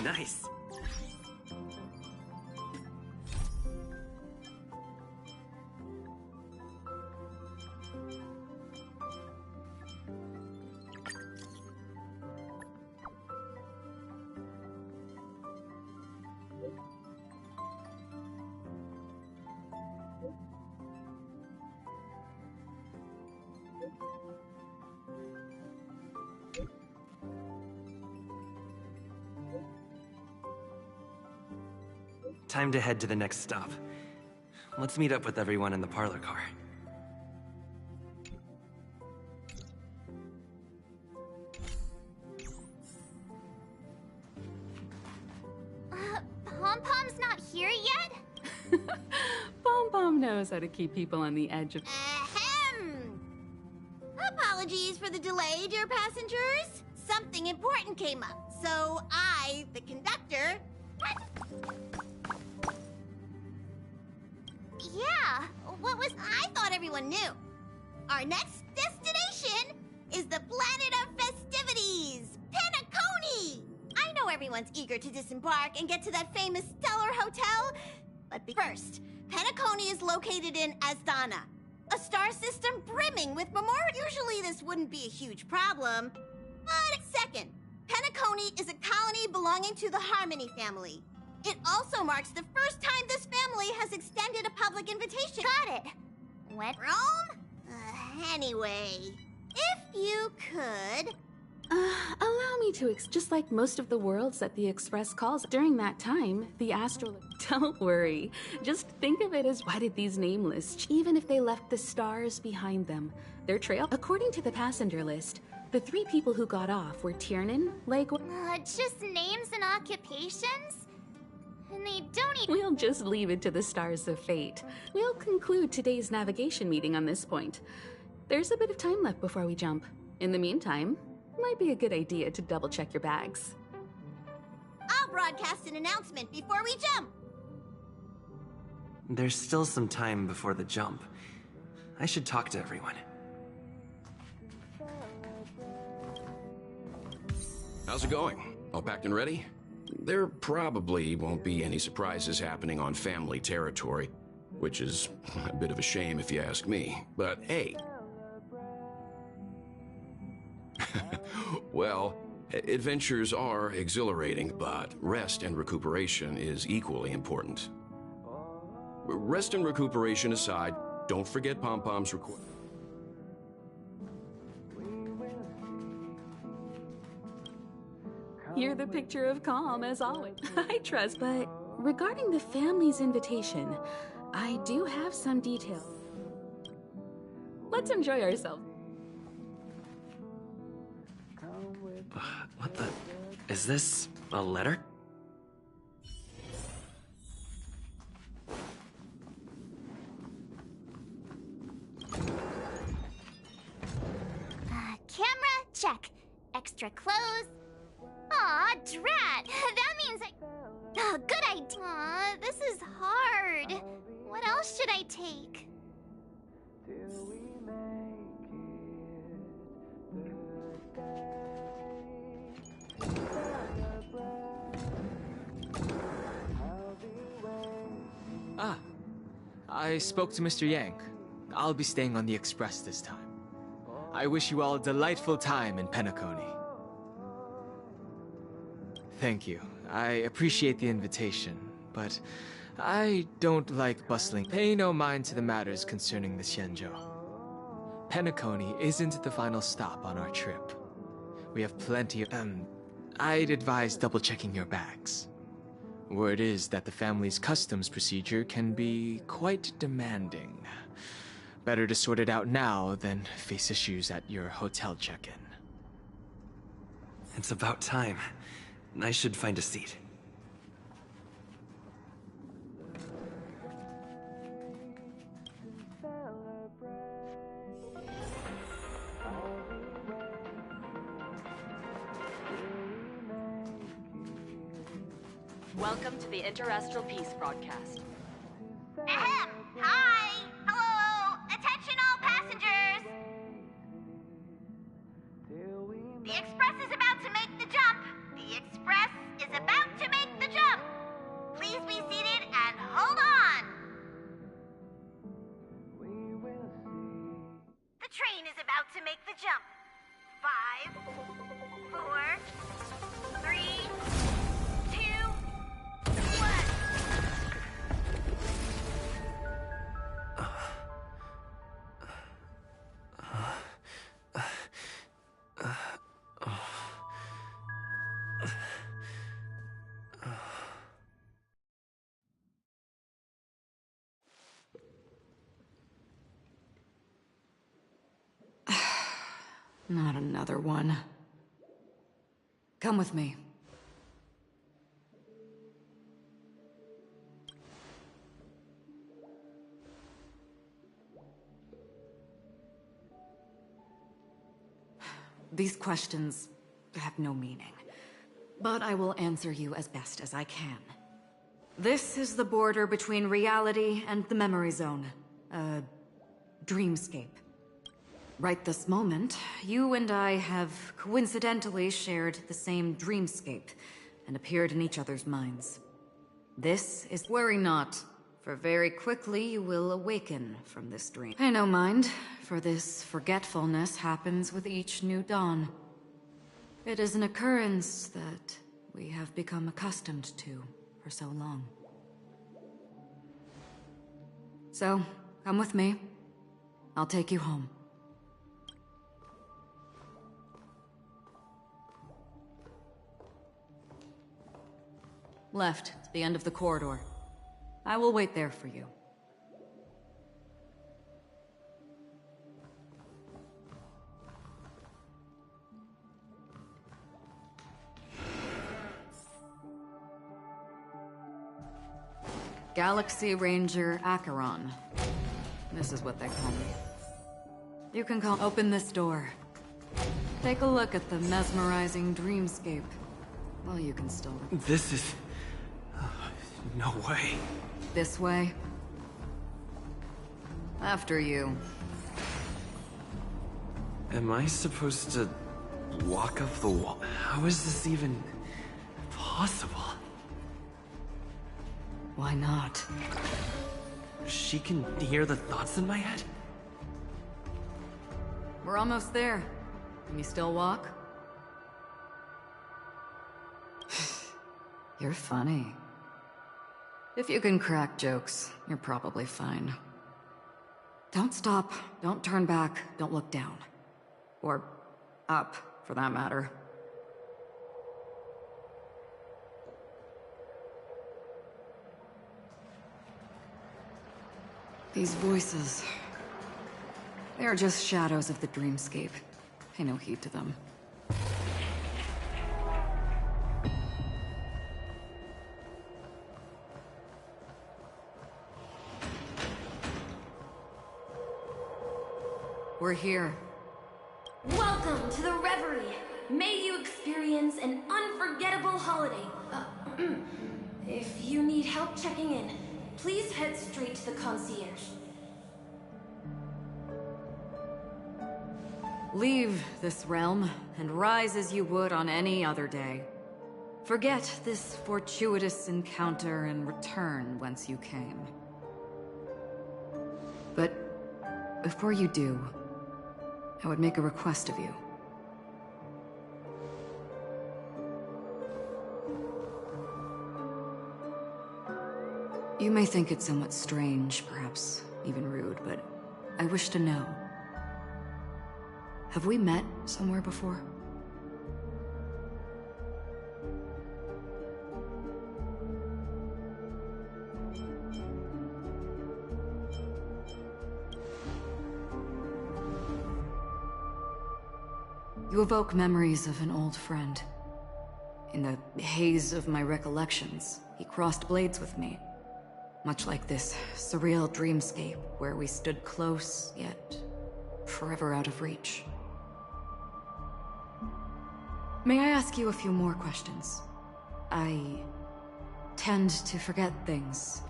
Nice. Time to head to the next stop. Let's meet up with everyone in the parlor car. Pom-Pom's not here yet? Pom-Pom knows how to keep people on the edge of... Ahem! Apologies for the delay, dear passengers. Something important came up, so I, the conductor... Yeah, what was... I thought everyone knew. Our next destination is the planet of festivities, Penacony! I know everyone's eager to disembark and get to that famous stellar hotel, but first, Penacony is located in Asdana, a star system brimming with memorials. Usually this wouldn't be a huge problem, but second, Penacony is a colony belonging to the Harmony family. It also marks the first time this family has extended a public invitation. Got it. When Rome? Anyway, if you could... allow me to just like most of the worlds that the Express calls. During that time, the astral... Don't worry. Just think of it as why did these nameless, even if they left the stars behind them. Their trail... According to the passenger list, the 3 people who got off were Tiernan, Lego... just names and occupations? And they don't even... We'll just leave it to the stars of fate. We'll conclude today's navigation meeting on this point. There's a bit of time left before we jump. In the meantime, might be a good idea to double-check your bags. I'll broadcast an announcement before we jump. There's still some time before the jump. I should talk to everyone. How's it going? All packed and ready? There probably won't be any surprises happening on family territory, which is a bit of a shame if you ask me. But hey. Well, adventures are exhilarating, but rest and recuperation is equally important. Rest and recuperation aside, don't forget Pom-Pom's request. You're the picture of calm, as always. I trust, but regarding the family's invitation, I do have some details. Let's enjoy ourselves. What the... Is this a letter? Camera, check. Extra clothes. Aw, drat. That means good idea. Aw, this is hard. What else should I take? Ah, I spoke to Mr. Yang. I'll be staying on the Express this time. I wish you all a delightful time in Penacony. Thank you. I appreciate the invitation, but I don't like bustling. Pay no mind to the matters concerning the Xianzhou. Penacony isn't the final stop on our trip. We have plenty of... I'd advise double-checking your bags. Word is that the family's customs procedure can be quite demanding. Better to sort it out now than face issues at your hotel check-in. It's about time. I should find a seat. Welcome to the Interastral Peace broadcast. Ahem! Hi! Hello! Attention all passengers! The Express is about to make the jump! The Express is about to make the jump. Please be seated and hold on. The train is about to make the jump. 5, 4, 3, 2, 1. Not another one. Come with me. These questions have no meaning, but I will answer you as best as I can. This is the border between reality and the memory zone, a dreamscape. Right this moment, you and I have coincidentally shared the same dreamscape and appeared in each other's minds. This is... Worry not, for very quickly you will awaken from this dream. Pay no mind, for this forgetfulness happens with each new dawn. It is an occurrence that we have become accustomed to for so long. So, come with me. I'll take you home. Left, to the end of the corridor. I will wait there for you. Galaxy Ranger Acheron. This is what they call me. You can open this door. Take a look at the mesmerizing dreamscape. Well, you can still... This is... no way. This way? After you. Am I supposed to walk up the wall? How is this even possible? Why not? She can hear the thoughts in my head? We're almost there. Can you still walk? You're funny. If you can crack jokes, you're probably fine. Don't stop, don't turn back, don't look down. Or up, for that matter. These voices... they are just shadows of the dreamscape. Pay no heed to them. We're here. Welcome to the Reverie. May you experience an unforgettable holiday. If you need help checking in, please head straight to the concierge. Leave this realm, and rise as you would on any other day. Forget this fortuitous encounter and return whence you came. But before you do, I would make a request of you. You may think it somewhat strange, perhaps even rude, but I wish to know. Have we met somewhere before? You evoke memories of an old friend. In the haze of my recollections, he crossed blades with me. Much like this surreal dreamscape where we stood close, yet forever out of reach. May I ask you a few more questions? I tend to forget things,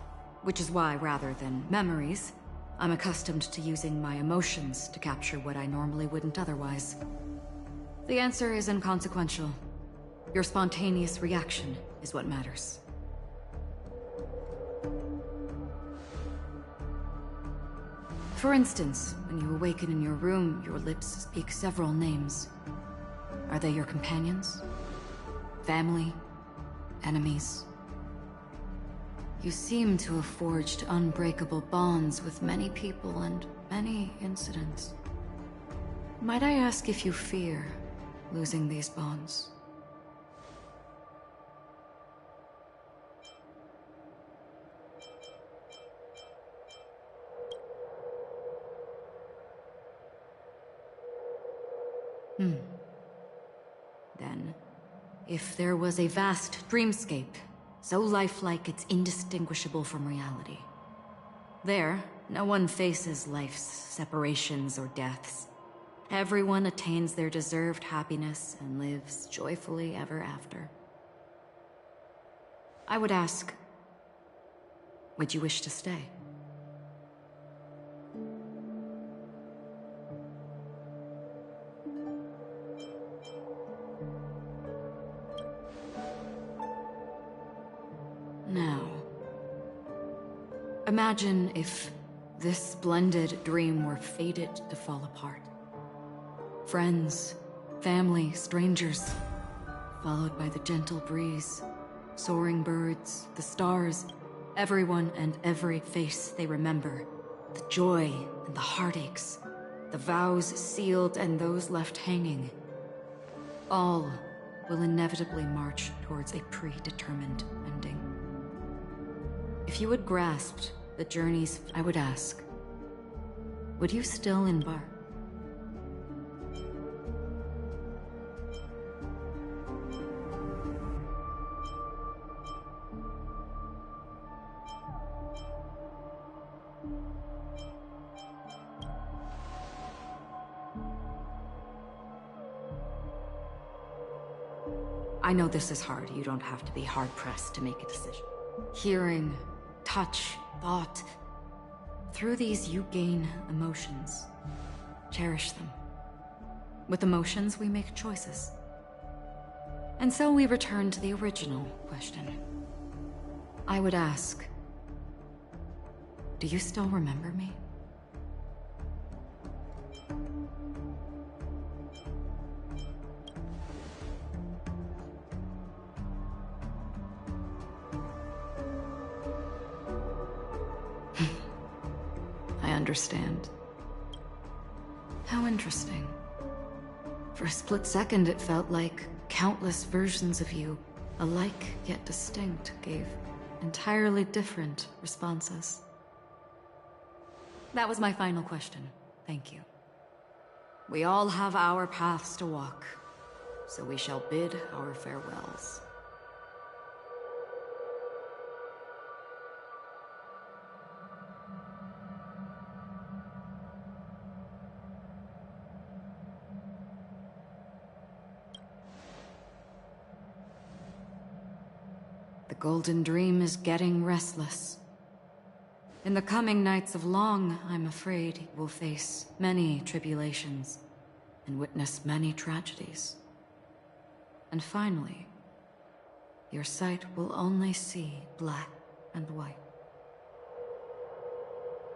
which is why, rather than memories, I'm accustomed to using my emotions to capture what I normally wouldn't otherwise. The answer is inconsequential. Your spontaneous reaction is what matters. For instance, when you awaken in your room, your lips speak several names. Are they your companions? Family? Enemies? You seem to have forged unbreakable bonds with many people and many incidents. Might I ask if you fear losing these bonds? Then, if there was a vast dreamscape, so lifelike it's indistinguishable from reality. There, no one faces life's separations or deaths. Everyone attains their deserved happiness and lives joyfully ever after. I would ask, would you wish to stay? Now, imagine if this splendid dream were fated to fall apart. Friends, family, strangers, followed by the gentle breeze, soaring birds, the stars, everyone and every face they remember, the joy and the heartaches, the vows sealed and those left hanging. All will inevitably march towards a predetermined ending. If you had grasped the journeys, I would ask, would you still embark? I know this is hard. You don't have to be hard-pressed to make a decision. Hearing, touch, thought. Through these, you gain emotions. Cherish them. With emotions, we make choices. And so we return to the original question. I would ask, do you still remember me? I understand. How interesting. For a split second, it felt like countless versions of you, alike yet distinct, gave entirely different responses. That was my final question. Thank you. We all have our paths to walk, so we shall bid our farewells. The Golden Dream is getting restless. In the coming nights of Long, I'm afraid you will face many tribulations and witness many tragedies. And finally, your sight will only see black and white.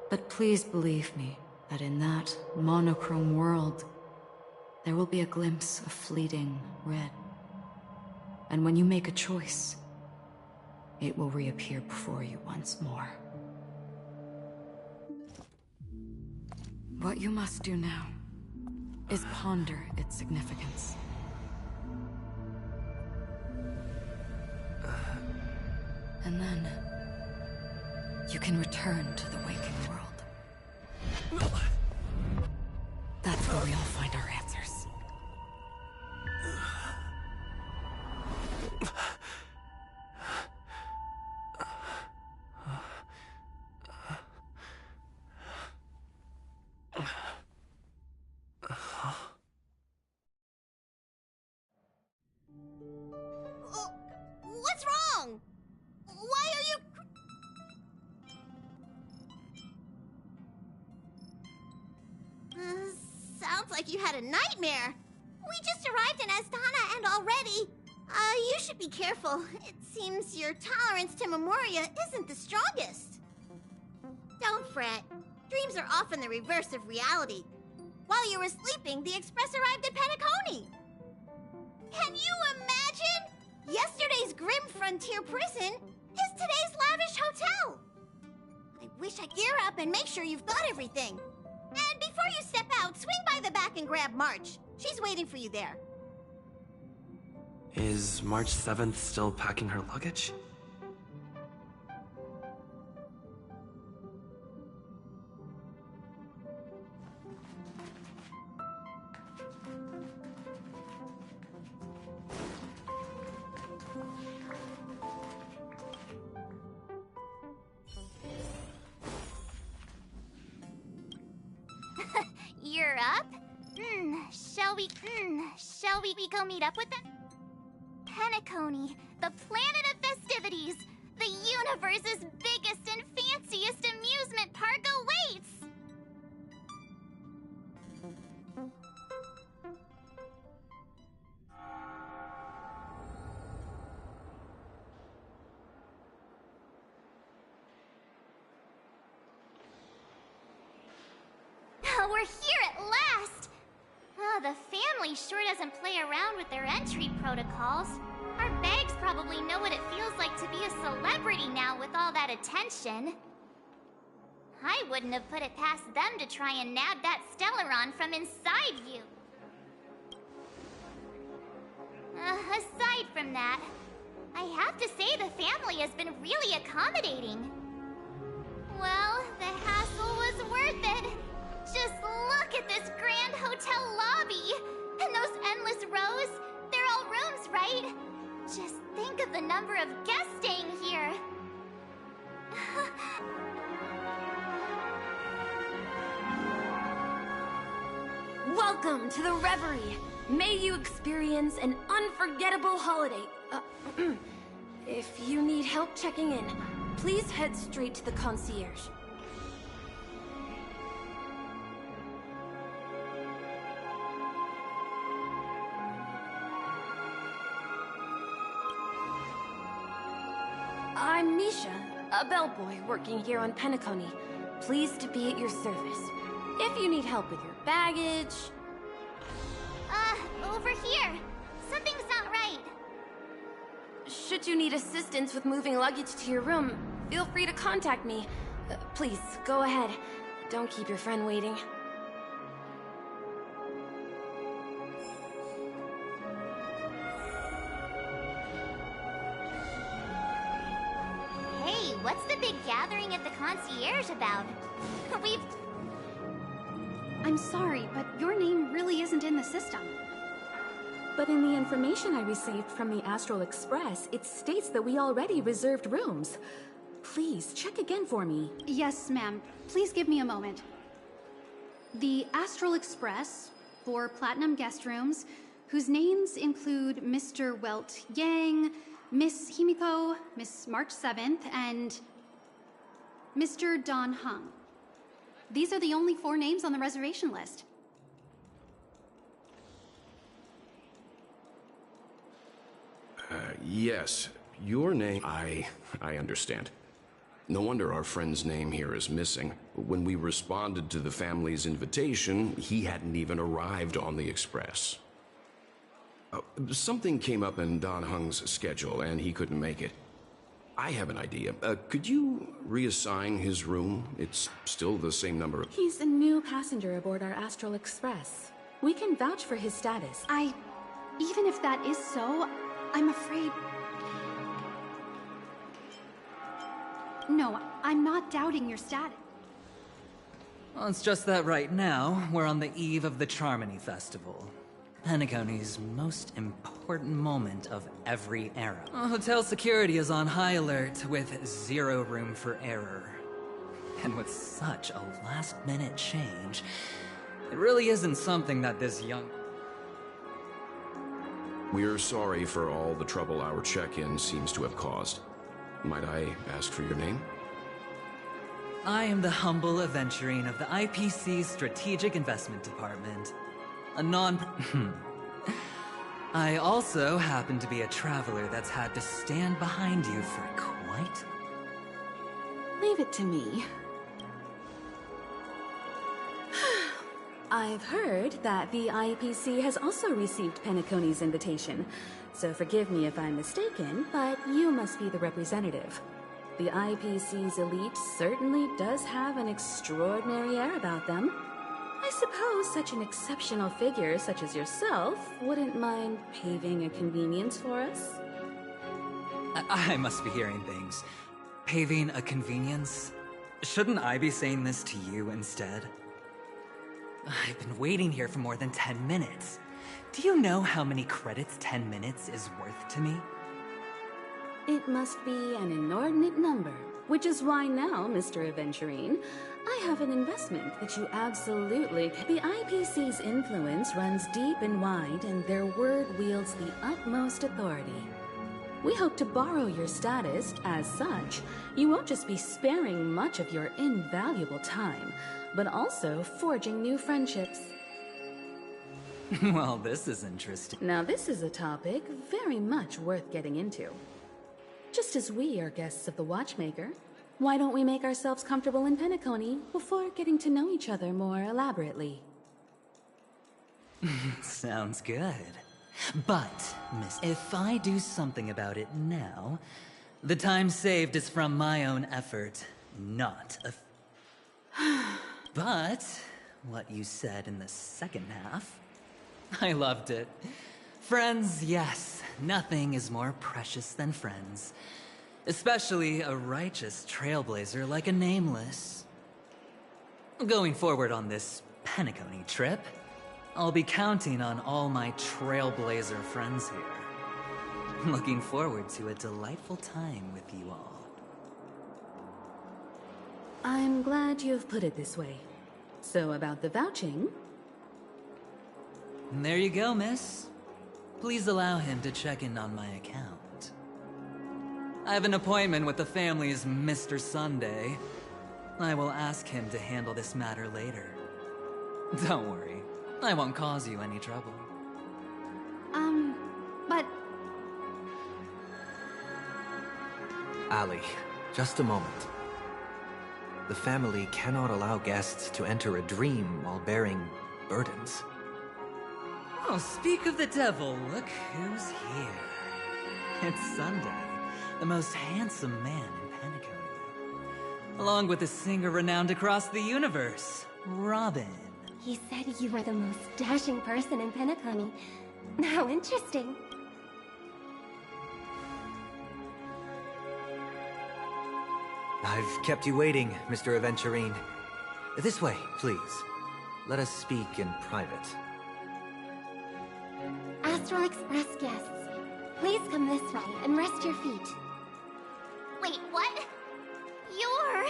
But please believe me that in that monochrome world, there will be a glimpse of fleeting red. And when you make a choice, it will reappear before you once more. What you must do now is ponder its significance. And then you can return to the waking world. That's where we all find our answers. What's wrong? Why are you... Sounds like you had a nightmare. We just arrived in Astana and already... You should be careful. It seems your tolerance to Memoria isn't the strongest. Don't fret. Dreams are often the reverse of reality. While you were sleeping, the Express arrived at Penacony. Can you imagine? Yesterday's grim frontier prison is today's lavish hotel. I wish I'd gear up and make sure you've got everything. And before you step out, swing by the back and grab March. She's waiting for you there. Is March 7th still packing her luggage? You're up? Shall we go meet up with them? Penacony, the planet of festivities. The universe's biggest and fanciest amusement park awaits! We're here at last! Oh, the family sure doesn't play around with their entry protocols. Our bags probably know what it feels like to be a celebrity now with all that attention. I wouldn't have put it past them to try and nab that Stellaron from inside you. Aside from that, I have to say the family has been really accommodating. Well, the hassle was worth it. Just look at this grand hotel lobby! And those endless rows, they're all rooms, right? Just think of the number of guests staying here. Welcome to the Reverie. May you experience an unforgettable holiday. If you need help checking in, please head straight to the concierge. I'm Misha, a bellboy working here on Penacony. Pleased to be at your service. If you need help with your baggage... Over here. Something's not right. Should you need assistance with moving luggage to your room, feel free to contact me. Please, go ahead. Don't keep your friend waiting. Hey, what's the big gathering at the concierge about? I'm sorry, but your name really isn't in the system. But in the information I received from the Astral Express, it states that we already reserved rooms. Please, check again for me. Yes, ma'am. Please give me a moment. The Astral Express, for Platinum guest rooms, whose names include Mr. Welt Yang, Miss Himiko, Miss March 7th, and Mr. Don Hung. These are the only 4 names on the reservation list. Yes. Your name... I understand. No wonder our friend's name here is missing. When we responded to the family's invitation, he hadn't even arrived on the Express. Something came up in Don Hung's schedule, and he couldn't make it. I have an idea. Could you reassign his room? It's still the same number of... He's a new passenger aboard our Astral Express. We can vouch for his status. Even if that is so, I'm afraid... No, I'm not doubting your status. Well, it's just that right now, we're on the eve of the Charmony Festival. Penacony's most important moment of every era. Hotel security is on high alert with 0 room for error. And with such a last-minute change, it really isn't something that this young... We're sorry for all the trouble our check-in seems to have caused. Might I ask for your name? I am the humble aventurine of the IPC's Strategic Investment Department. A I also happen to be a traveler that's had to stand behind you for quite... Leave it to me. I've heard that the IPC has also received Penacony's invitation, so forgive me if I'm mistaken, but you must be the representative. The IPC's elite certainly does have an extraordinary air about them. I suppose such an exceptional figure such as yourself wouldn't mind paving a convenience for us? I must be hearing things. Paving a convenience? Shouldn't I be saying this to you instead? I've been waiting here for more than 10 minutes. Do you know how many credits 10 minutes is worth to me? It must be an inordinate number, which is why now, Mr. Aventurine, I have an investment that you absolutely... The IPC's influence runs deep and wide, and their word wields the utmost authority. We hope to borrow your status. As such, you won't just be sparing much of your invaluable time, but also forging new friendships. Well, this is interesting. Now this is a topic very much worth getting into. Just as we are guests of the Watchmaker, why don't we make ourselves comfortable in Penacony before getting to know each other more elaborately? Sounds good. But, miss, if I do something about it now, the time saved is from my own effort, not a... But, what you said in the second half, I loved it. Friends, yes, nothing is more precious than friends. Especially a righteous trailblazer like a Nameless. Going forward on this Penacony trip, I'll be counting on all my trailblazer friends here. Looking forward to a delightful time with you all. I'm glad you've put it this way. So about the vouching... And there you go, miss. Please allow him to check in on my account. I have an appointment with the family's Mr. Sunday. I will ask him to handle this matter later. Don't worry, I won't cause you any trouble. But... Ali, just a moment. The family cannot allow guests to enter a dream while bearing burdens. Oh, speak of the devil, look who's here. It's Sunday, the most handsome man in Penacony. Along with a singer renowned across the universe, Robin. He said you were the most dashing person in Penacony. How interesting. I've kept you waiting, Mr. Aventurine. This way, please. Let us speak in private. Astral Express guests, please come this way and rest your feet. Wait, what? You're...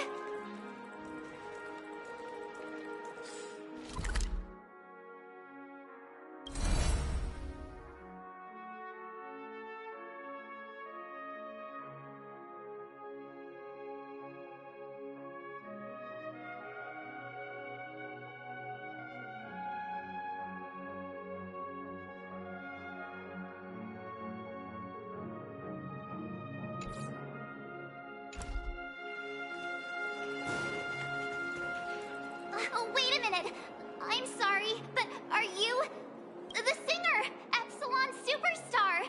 Oh, wait a minute. I'm sorry, but are you... the singer, Epsilon Superstar?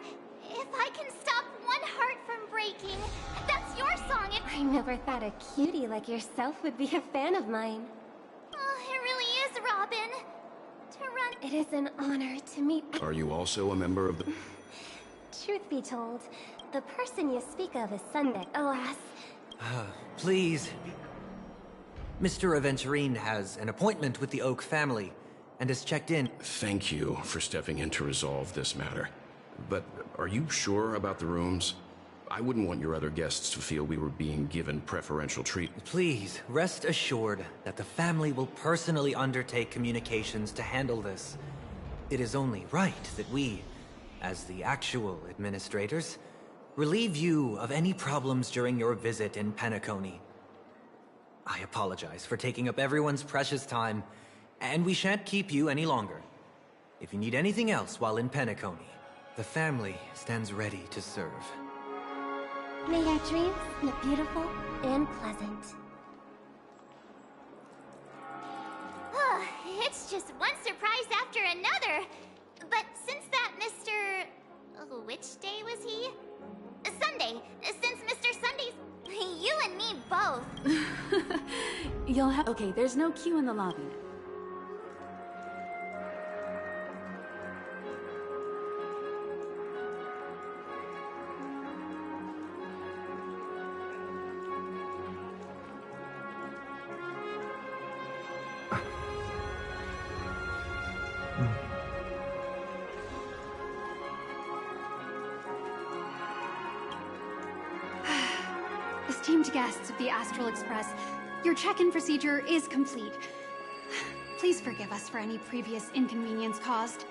If I can stop one heart from breaking, that's your song. I never thought a cutie like yourself would be a fan of mine. Oh, it really is, Robin. To run... It is an honor to meet... Are you also a member of the... Truth be told, the person you speak of is Sunday, alas. Please. Mr. Aventurine has an appointment with the Oak family and has checked in. Thank you for stepping in to resolve this matter. But are you sure about the rooms? I wouldn't want your other guests to feel we were being given preferential treatment. Please, rest assured that the family will personally undertake communications to handle this. It is only right that we, as the actual administrators, relieve you of any problems during your visit in Penacony. I apologize for taking up everyone's precious time, and we shan't keep you any longer. If you need anything else while in Penacony, The family stands ready to serve. May our dreams be beautiful and pleasant. It's just one surprise after another. But since that Mr. Which day was he? Sunday. Since Mr. Sunday's... You and me both. You'll have... Okay, there's no queue in the lobby. Esteemed guests of the Astral Express, your check-in procedure is complete. Please forgive us for any previous inconvenience caused.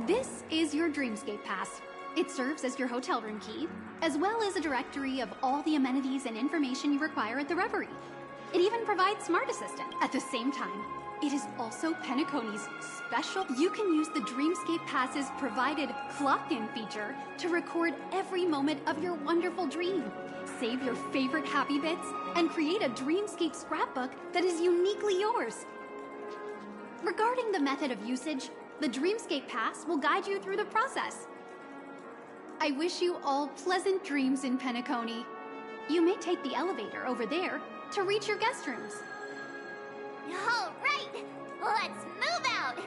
This is your Dreamscape Pass. It serves as your hotel room key, as well as a directory of all the amenities and information you require at the Reverie. It even provides Smart Assistant at the same time. It is also Penacony's special. You can use the Dreamscape Pass's provided clock-in feature to record every moment of your wonderful dream. Save your favorite happy bits and create a Dreamscape scrapbook that is uniquely yours. Regarding the method of usage, the Dreamscape Pass will guide you through the process. I wish you all pleasant dreams in Penacony. You may take the elevator over there to reach your guest rooms. All right, let's move out.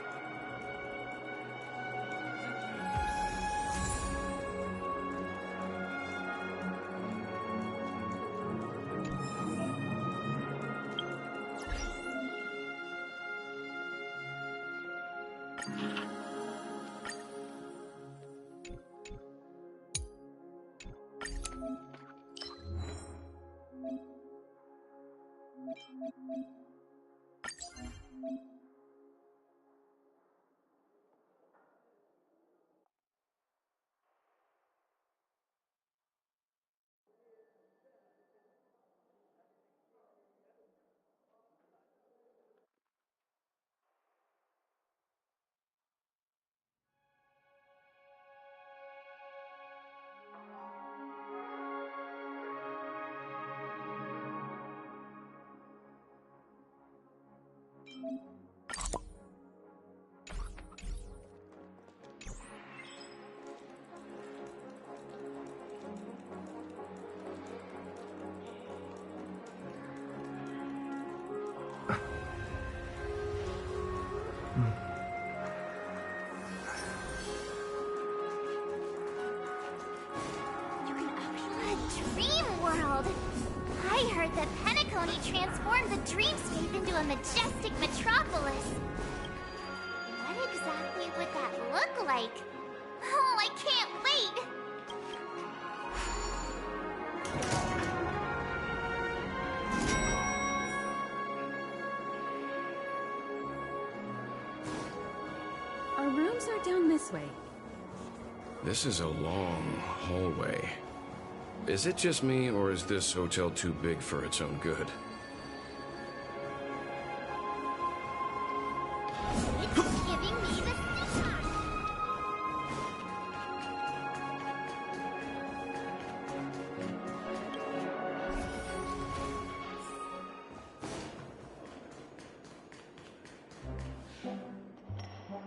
I heard that Penacony transformed the dreamscape into a majestic metropolis. What exactly would that look like? Oh, I can't wait! Our rooms are down this way. This is a long hallway. Is it just me, or is this hotel too big for its own good? It's giving me the stink eye.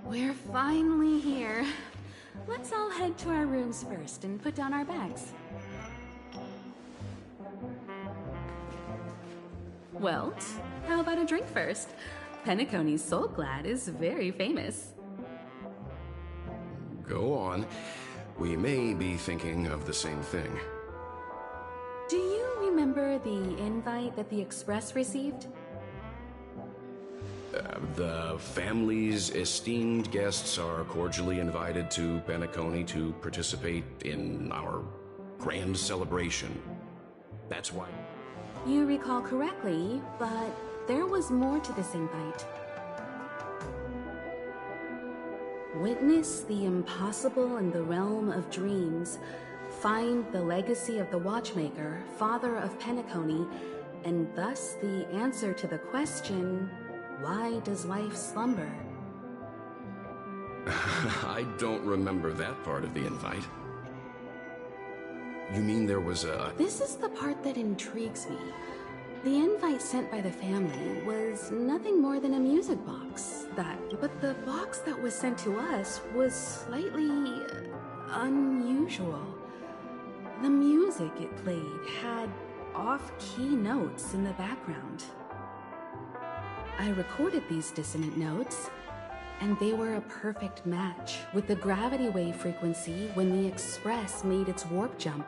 We're finally here. Let's all head to our rooms first and put down our bags. Welt, how about a drink first? Penacony's Soul Glad is very famous. Go on. We may be thinking of the same thing. Do you remember the invite that the Express received? The family's esteemed guests are cordially invited to Penacony to participate in our grand celebration. That's why... You recall correctly, but there was more to this invite. Witness the impossible in the realm of dreams. Find the legacy of the Watchmaker, father of Penacony, and thus the answer to the question, why does life slumber? I don't remember that part of the invite. You mean there was a... This is the part that intrigues me. The invite sent by the family was nothing more than a music box. But the box that was sent to us was slightly unusual. The music it played had off-key notes in the background. I recorded these dissonant notes, and they were a perfect match with the gravity wave frequency when the Express made its warp jump.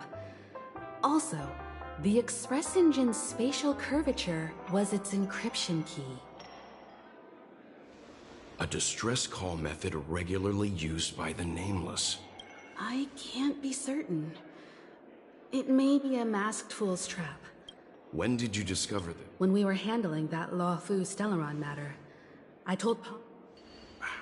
Also, the Express engine's spatial curvature was its encryption key. A distress call method regularly used by the Nameless. I can't be certain. It may be a masked fool's trap. When did you discover that? When we were handling that Lawfu Stellaron matter, I told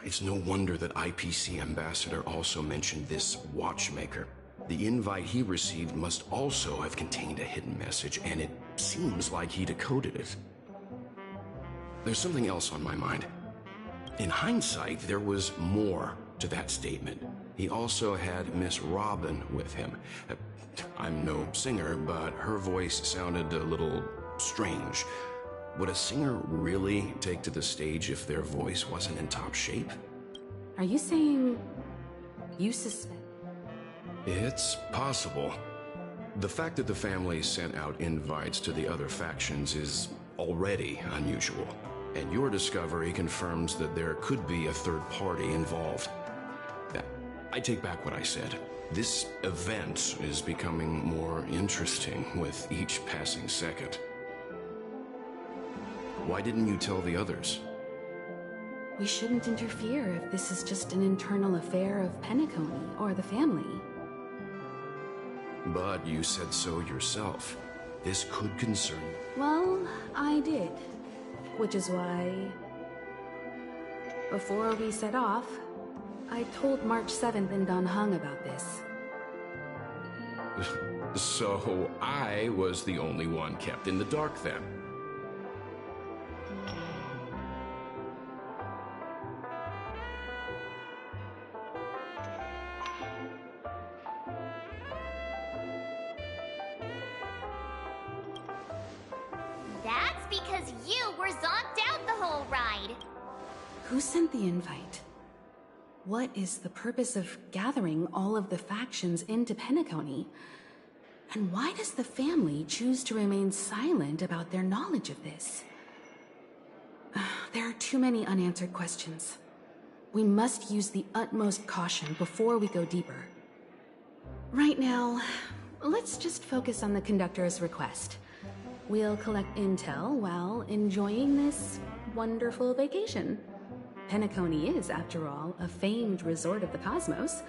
It's no wonder that IPC Ambassador also mentioned this watchmaker. The invite he received must also have contained a hidden message, and it seems like he decoded it. There's something else on my mind. In hindsight, there was more to that statement. He also had Miss Robin with him. I'm no singer, but her voice sounded a little strange. Would a singer really take to the stage if their voice wasn't in top shape? Are you saying you suspect? It's possible. The fact that the family sent out invites to the other factions is already unusual, and your discovery confirms that there could be a third party involved. I take back what I said. This event is becoming more interesting with each passing second. Why didn't you tell the others? We shouldn't interfere if this is just an internal affair of Penacony or the family. But you said so yourself. This could concern you. Well, I did. Which is why, before we set off, I told March 7th in Dan Heng about this. So I was the only one kept in the dark then. That's because you were zonked out the whole ride. Who sent the invite? What is the purpose of gathering all of the factions into Penacony? And why does the family choose to remain silent about their knowledge of this? There are too many unanswered questions. We must use the utmost caution before we go deeper. Right now, let's just focus on the conductor's request. We'll collect intel while enjoying this wonderful vacation. Penacony is, after all, a famed resort of the cosmos.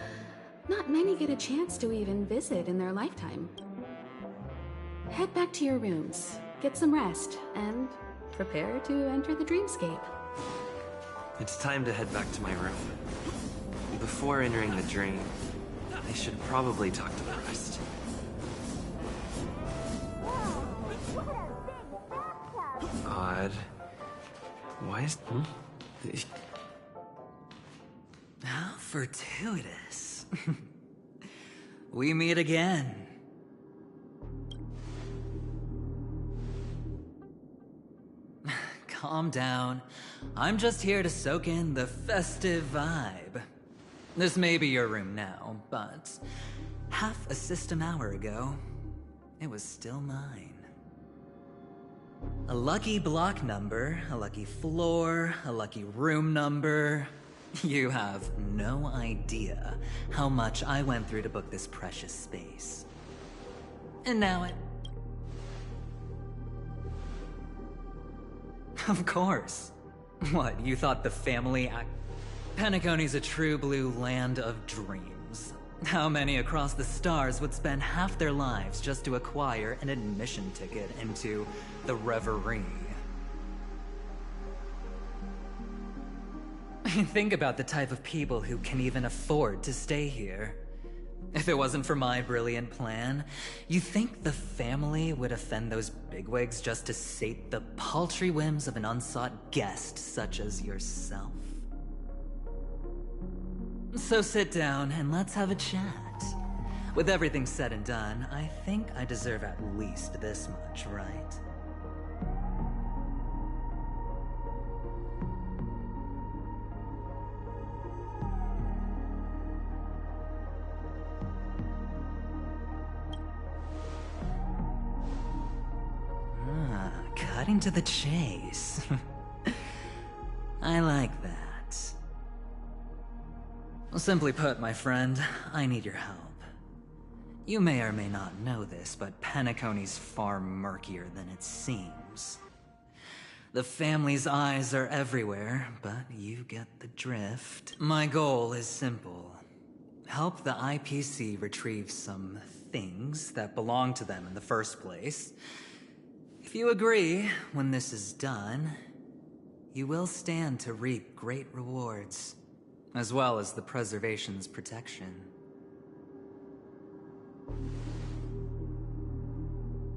Not many get a chance to even visit in their lifetime. Head back to your rooms, get some rest, and prepare to enter the dreamscape. It's time to head back to my room. Before entering the dream, I should probably talk to the rest. Odd. Why is... How fortuitous. We meet again. Calm down. I'm just here to soak in the festive vibe. This may be your room now, but half a system hour ago, it was still mine. A lucky block number, a lucky floor, a lucky room number. You have no idea how much I went through to book this precious space. And now it... Of course. What, you thought the family Penacony's a true blue land of dreams. How many across the stars would spend half their lives just to acquire an admission ticket into the Reverie? Think about the type of people who can even afford to stay here. If it wasn't for my brilliant plan, you think the family would offend those bigwigs just to sate the paltry whims of an unsought guest such as yourself? So sit down and let's have a chat. With everything said and done, I think I deserve at least this much, right? Cutting to the chase. I like that. Simply put, my friend, I need your help. You may or may not know this, but Penacony's far murkier than it seems. The family's eyes are everywhere, but you get the drift. My goal is simple. Help the IPC retrieve some things that belong to them in the first place. If you agree, when this is done, you will stand to reap great rewards, as well as the preservation's protection.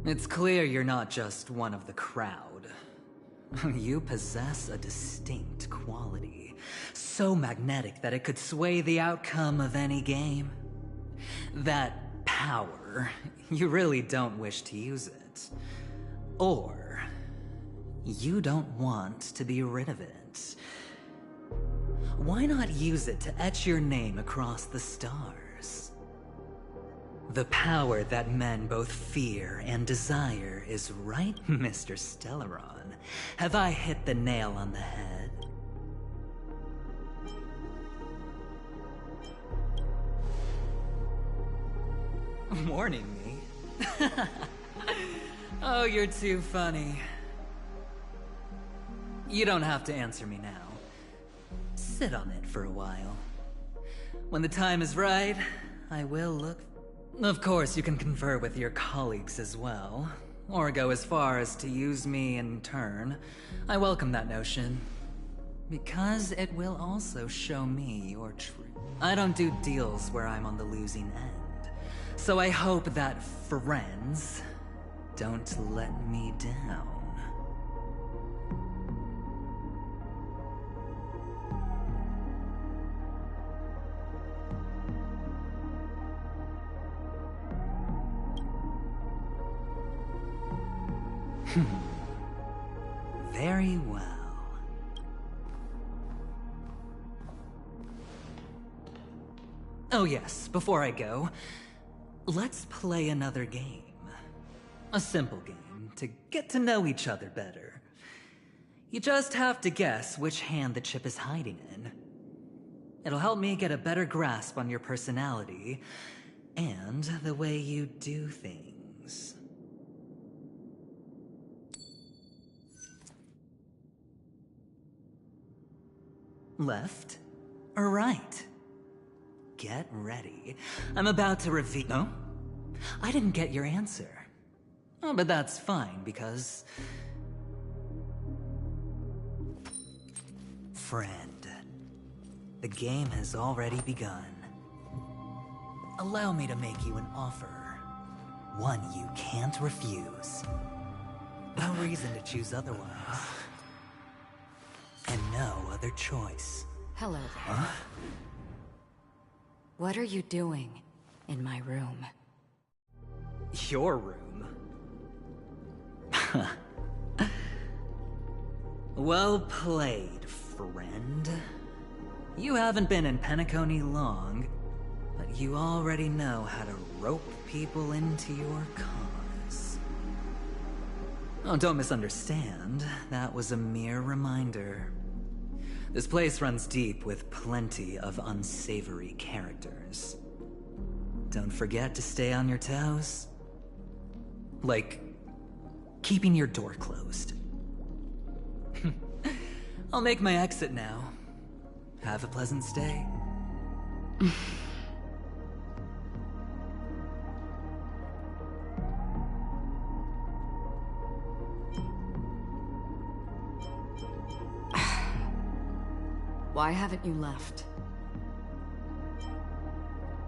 It's clear you're not just one of the crowd. You possess a distinct quality, so magnetic that it could sway the outcome of any game. That power, you really don't wish to use it. Or, you don't want to be rid of it. Why not use it to etch your name across the stars? The power that men both fear and desire is right, Mr. Stellaron. Have I hit the nail on the head? Warning me? Oh, you're too funny. You don't have to answer me now. Sit on it for a while. When the time is right, I will look... Of course, you can confer with your colleagues as well, or go as far as to use me in turn. I welcome that notion, because it will also show me your truth. I don't do deals where I'm on the losing end, so I hope that friends don't let me down. Very well. Oh yes, before I go, let's play another game. A simple game to get to know each other better. You just have to guess which hand the chip is hiding in. It'll help me get a better grasp on your personality and the way you do things. Left or right? Get ready. I'm about to reveal... No? I didn't get your answer. Oh, but that's fine, because... Friend, the game has already begun. Allow me to make you an offer. One you can't refuse. No reason to choose otherwise. And no other choice. Hello there. Huh? What are you doing in my room? Your room? Well played, friend. You haven't been in Penacony long, but you already know how to rope people into your cause. Oh, don't misunderstand. That was a mere reminder. This place runs deep with plenty of unsavory characters. Don't forget to stay on your toes. Like, keeping your door closed. I'll make my exit now. Have a pleasant stay. Why haven't you left?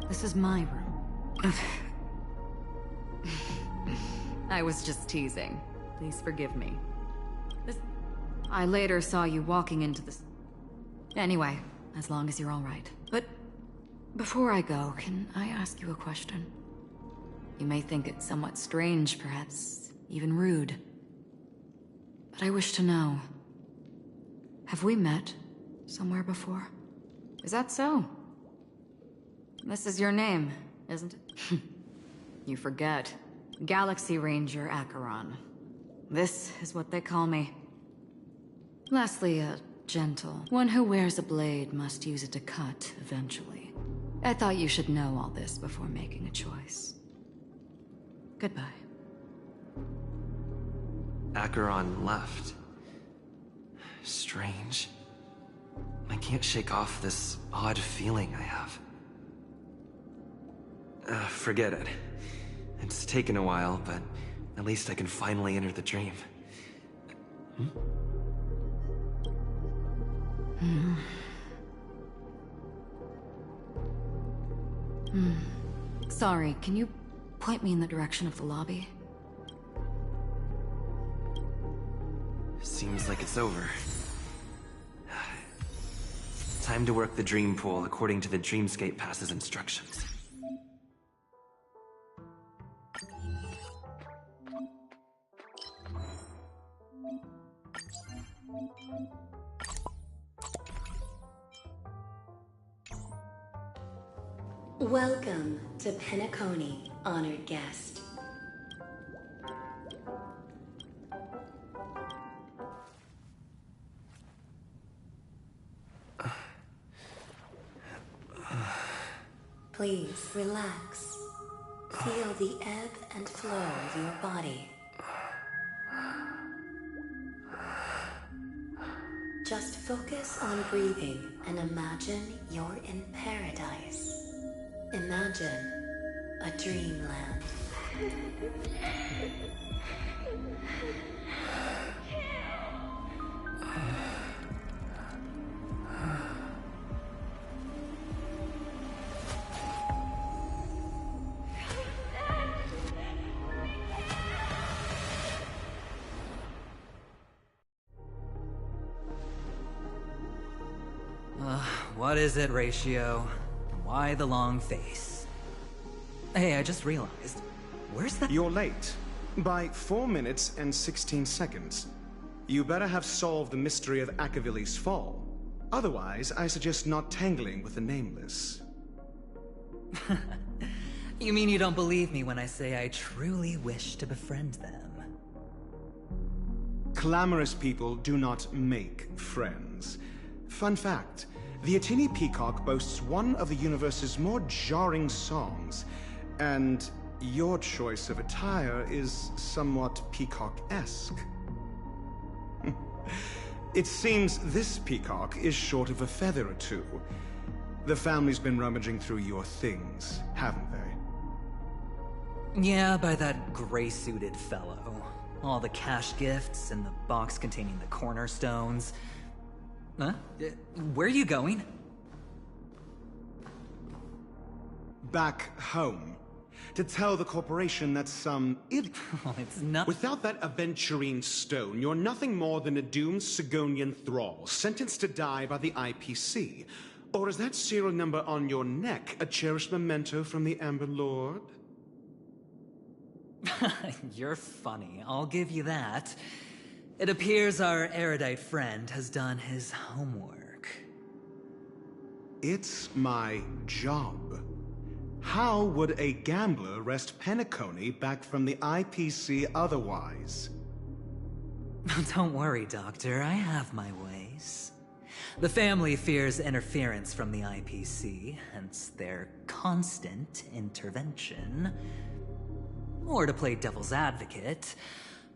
This is my room. I was just teasing. Please forgive me. I later saw you walking into this... Anyway, as long as you're all right. But Before I go, can I ask you a question? You may think it somewhat strange, perhaps even rude. But I wish to know, have we met somewhere before? Is that so? This is your name, isn't it? You forget. Galaxy Ranger Acheron. This is what they call me. Lastly, a gentle. One who wears a blade must use it to cut, eventually. I thought you should know all this before making a choice. Goodbye. Acheron left. Strange. I can't shake off this odd feeling I have. Forget it. It's taken a while, but at least I can finally enter the dream. Sorry, can you point me in the direction of the lobby? Seems like it's over. Time to work the dream pool according to the Dreamscape Pass's instructions. Welcome to Penacony, honored guest. Please relax. Feel the ebb and flow of your body. Just focus on breathing and imagine you're in paradise. Imagine a dreamland. What is it, Ratio? Why the long face? Hey, I just realized. Where's that? You're late. By 4 minutes and 16 seconds. You better have solved the mystery of Akavili's fall. Otherwise, I suggest not tangling with the Nameless. You mean you don't believe me when I say I truly wish to befriend them? Clamorous people do not make friends. Fun fact, the Atini Peacock boasts one of the universe's more jarring songs, and your choice of attire is somewhat peacock-esque. It seems this peacock is short of a feather or two. The family's been rummaging through your things, haven't they? Yeah, by that gray-suited fellow. All the cash gifts and the box containing the cornerstones. Huh? Where are you going? Back home. To tell the corporation that some idiot... It's not... Without that aventurine stone, you're nothing more than a doomed Sigonian thrall, sentenced to die by the IPC. Or is that serial number on your neck a cherished memento from the Amber Lord? You're funny, I'll give you that. It appears our erudite friend has done his homework. It's my job. How would a gambler wrest Penacony back from the IPC otherwise? Don't worry, Doctor, I have my ways. The family fears interference from the IPC, hence their constant intervention. Or to play devil's advocate,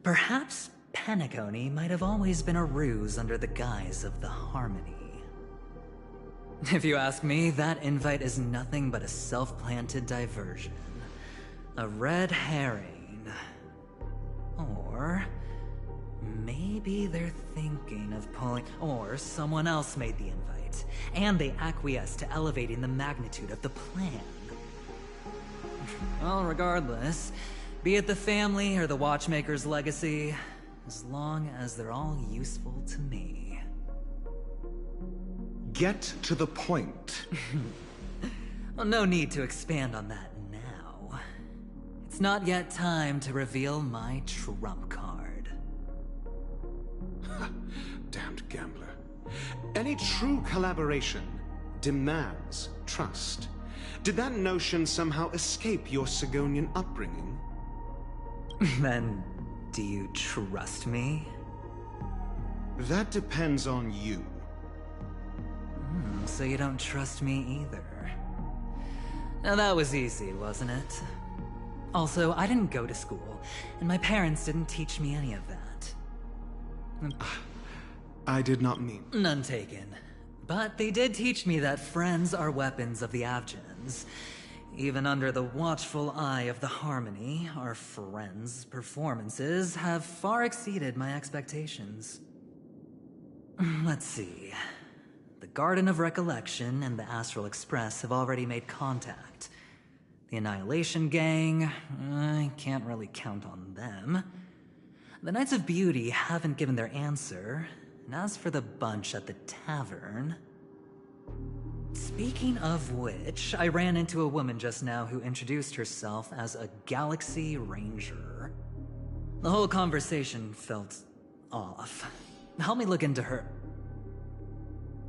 perhaps Penacony might have always been a ruse under the guise of the Harmony. If you ask me, that invite is nothing but a self-planted diversion. A red herring. Or maybe they're thinking of pulling... Or someone else made the invite, and they acquiesced to elevating the magnitude of the plan. Well, regardless, be it the family or the Watchmaker's legacy, as long as they're all useful to me. Get to the point. Well, no need to expand on that now. It's not yet time to reveal my trump card. Damned gambler. Any true collaboration demands trust. Did that notion somehow escape your Sigonian upbringing? Then, do you trust me? That depends on you. So you don't trust me either. Now that was easy, wasn't it? Also, I didn't go to school, and my parents didn't teach me any of that. I did not mean... None taken. But they did teach me that friends are weapons of the Abgens. Even under the watchful eye of the Harmony, our friends' performances have far exceeded my expectations. Let's see. The Garden of Recollection and the Astral Express have already made contact. The Annihilation Gang, I can't really count on them. The Knights of Beauty haven't given their answer, and as for the bunch at the tavern... Speaking of which, I ran into a woman just now who introduced herself as a Galaxy Ranger. The whole conversation felt off. Help me look into her...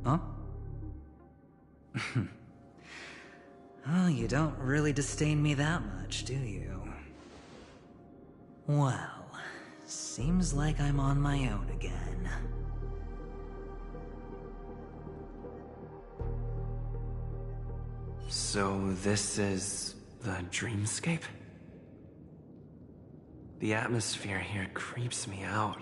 Huh? Oh, you don't really disdain me that much, do you? Well, seems like I'm on my own again. So this is the dreamscape? The atmosphere here creeps me out.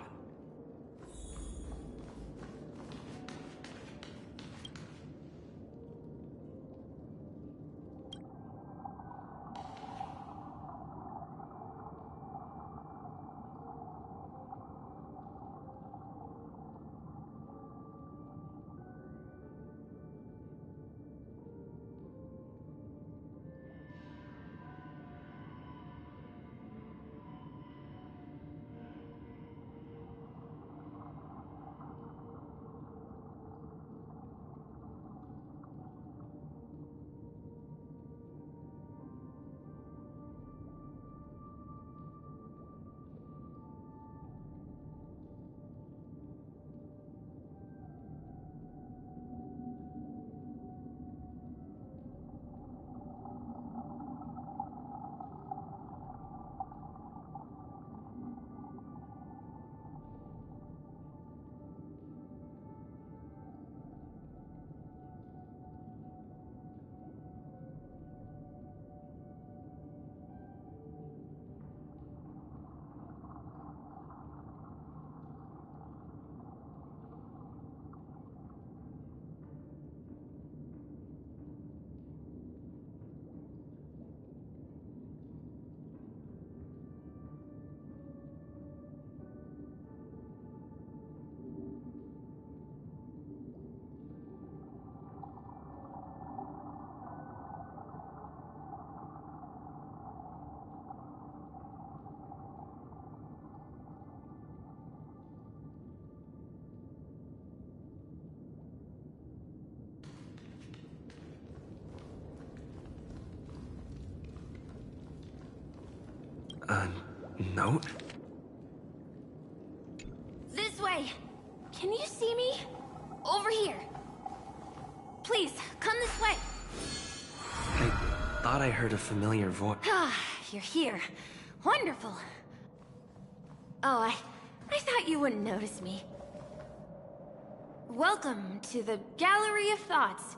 A note? This way! Can you see me? Over here! Please, come this way! I thought I heard a familiar voice. Ah, you're here. Wonderful. Oh, I thought you wouldn't notice me. Welcome to the Gallery of Thoughts.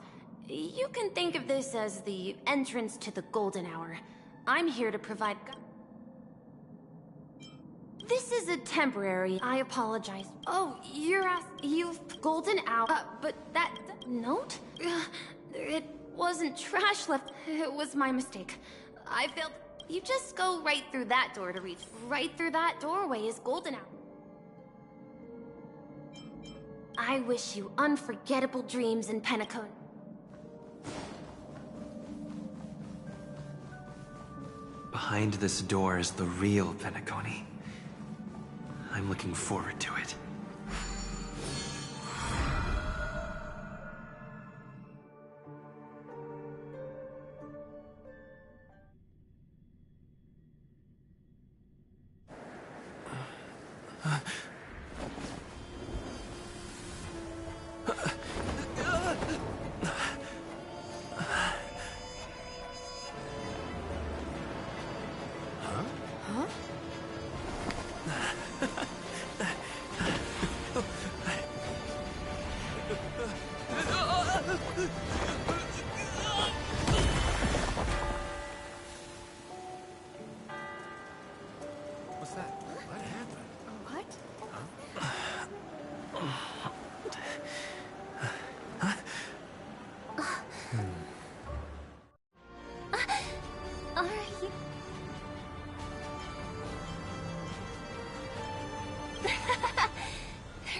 You can think of this as the entrance to the Golden Hour. I'm here to provide... This is a temporary... I apologize. Oh, you've Golden Hour... but that note? It wasn't trash left. It was my mistake. I failed... You just go right through that door to reach. Right through that doorway is Golden Hour. I wish you unforgettable dreams in Penacony. Behind this door is the real Penacony. I'm looking forward to it. Huh? What's that? What happened? What? Are you...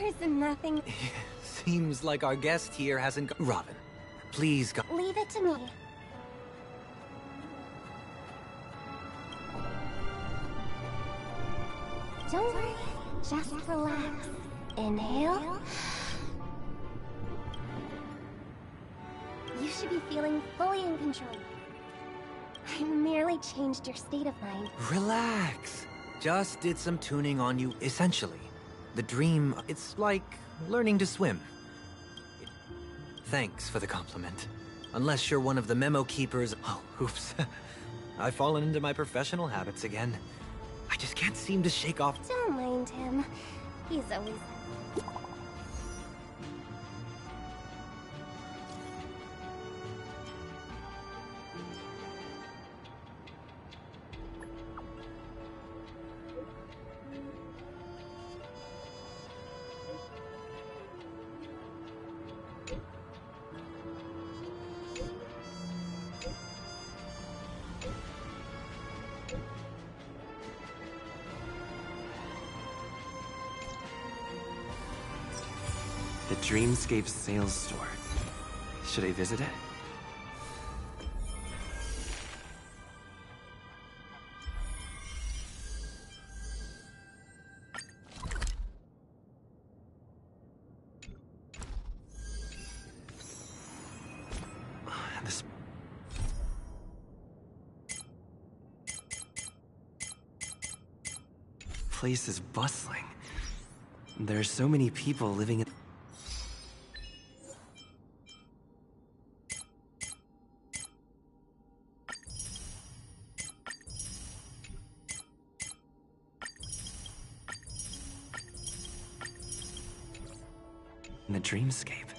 There's nothing... Seems like our guest here hasn't got... Robin, please go... Leave it to me. Don't worry. Just relax. Inhale. You should be feeling fully in control. I merely changed your state of mind. Relax. Just did some tuning on you, essentially. The dream, it's like learning to swim. Thanks for the compliment. Unless you're one of the memo keepers... Oh, oops. I've fallen into my professional habits again. I just can't seem to shake off... Don't mind him. He's always... The Dreamscape sales store. Should I visit it? This place is bustling. There are so many people living in... in the Dreamscape.